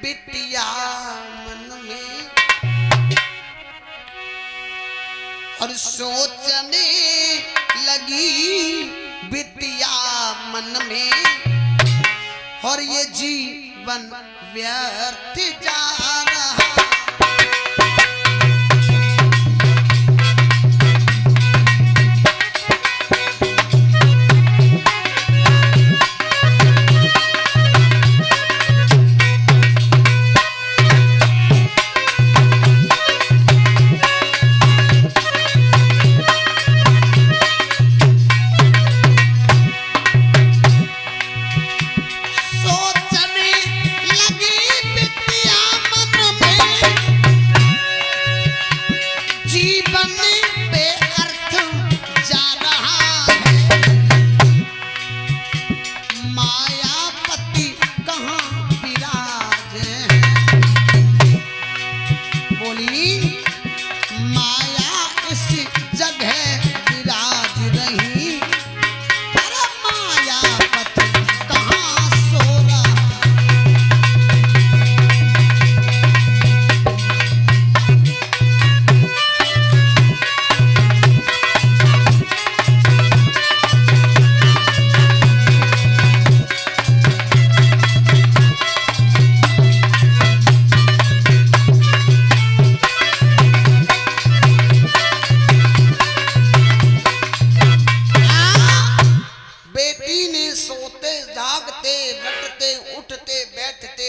बिटिया मन में और सोचने लगी बिटिया मन में और ये जीवन व्यर्थ जा रहा।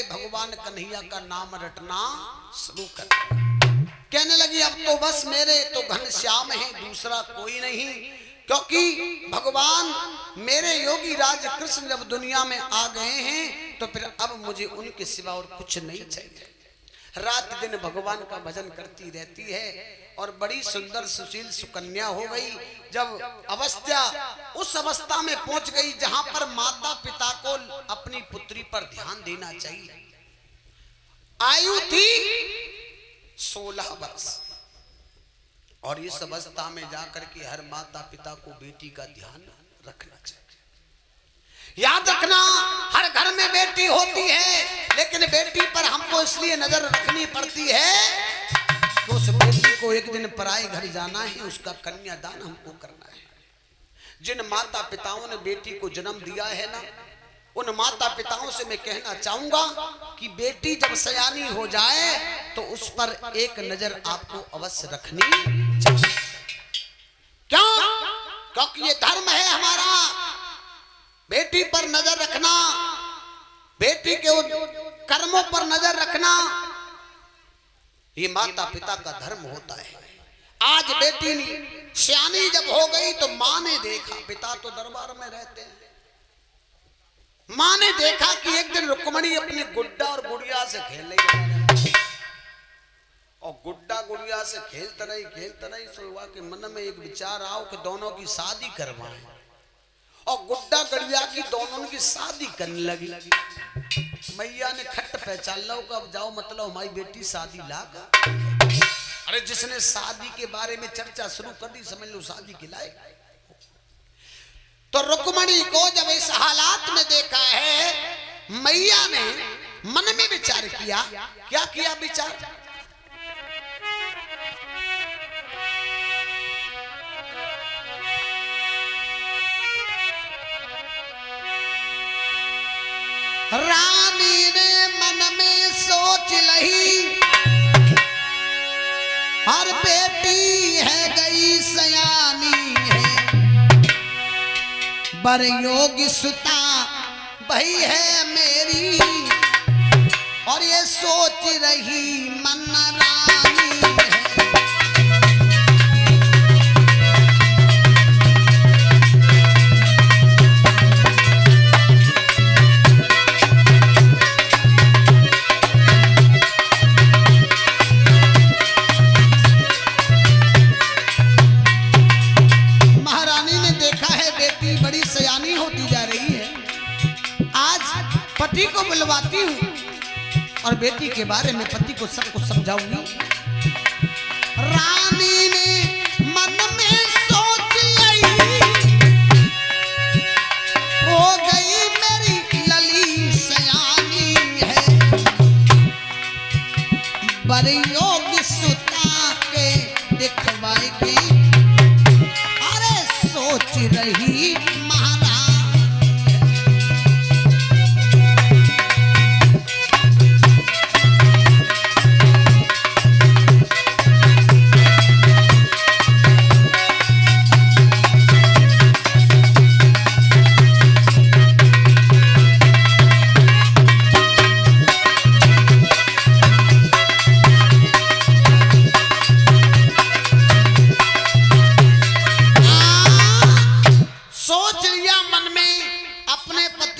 भगवान कन्हैया का नाम रटना शुरू कर। कहने लगी अब तो बस मेरे तो घनश्याम है, दूसरा कोई नहीं, क्योंकि भगवान मेरे योगी राज कृष्ण जब दुनिया में आ गए हैं तो फिर अब मुझे उनके सिवा और कुछ नहीं चाहिए। रात दिन भगवान का भजन करती रहती है और बड़ी सुंदर सुशील सुकन्या हो गई। जब अवस्था उस अवस्था में पहुंच गई जहां पर माता पिता को अपनी पुत्री पर ध्यान देना चाहिए। आयु थी 16 वर्ष और इस अवस्था में जाकर के हर माता पिता को बेटी का ध्यान रखना चाहिए। याद रखना, हर घर में बेटी होती है, लेकिन बेटी पर हमको इसलिए नजर रखनी पड़ती है कि उस बेटी को एक दिन पराए घर जाना है, उसका कन्यादान हमको करना है। जिन माता पिताओं ने बेटी को जन्म दिया है ना, उन माता पिताओं से मैं कहना चाहूंगा कि बेटी जब सयानी हो जाए तो उस पर एक नजर आपको अवश्य रखनी चाहिए। क्यों? क्योंकि ये धर्म है हमारा, बेटी पर नजर रखना, बेटी के कर्मों पर नजर रखना, ये माता पिता का धर्म होता है। आज बेटी सयानी जब हो गई तो माँ ने देखा, पिता तो दरबार में रहते हैं, माँ ने देखा कि एक दिन रुक्मणी अपनी गुड्डा और गुड़िया से खेल रही और गुड्डा गुड़िया से खेलता नहीं सो हुआ कि मन में एक विचार आओ कि दोनों की शादी करवाएं। और गुड्डा गड़िया की दोनों की शादी करने लगी। मैया ने खट पहचान लो कि अब जाओ, मतलब हमारी बेटी शादी लागा। अरे जिसने शादी के बारे में चर्चा शुरू कर दी समझ लो शादी के लायक। तो रुक्मणी को जब इस हालात में देखा है, मैया ने मन में विचार किया। क्या किया विचार? रानी ने मन में सोच लही, हर बेटी है गई सयानी है, बर योगी सुता भई है मेरी, और ये सोच रही मन रानी है। पति को बुलवाती हूँ और बेटी के बारे में पति को सब कुछ समझाऊंगी। रानी ने मन में सोच ली, हो गई मेरी लली सयानी है, बर योगी सुता के दिखवाएगी। अरे सोच रही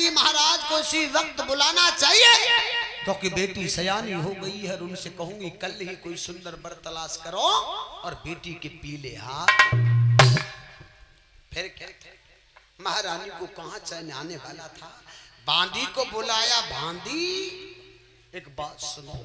महाराज उसी वक्त बुलाना चाहिए, क्योंकि बेटी सयानी हो गई है। उनसे कहूंगी कल ही कोई सुंदर वर तलाश करो और बेटी के पीले हाथ। फिर क्या महारानी को कहां चैन आने वाला था। बांदी को बुलाया। बांदी एक बात सुनो,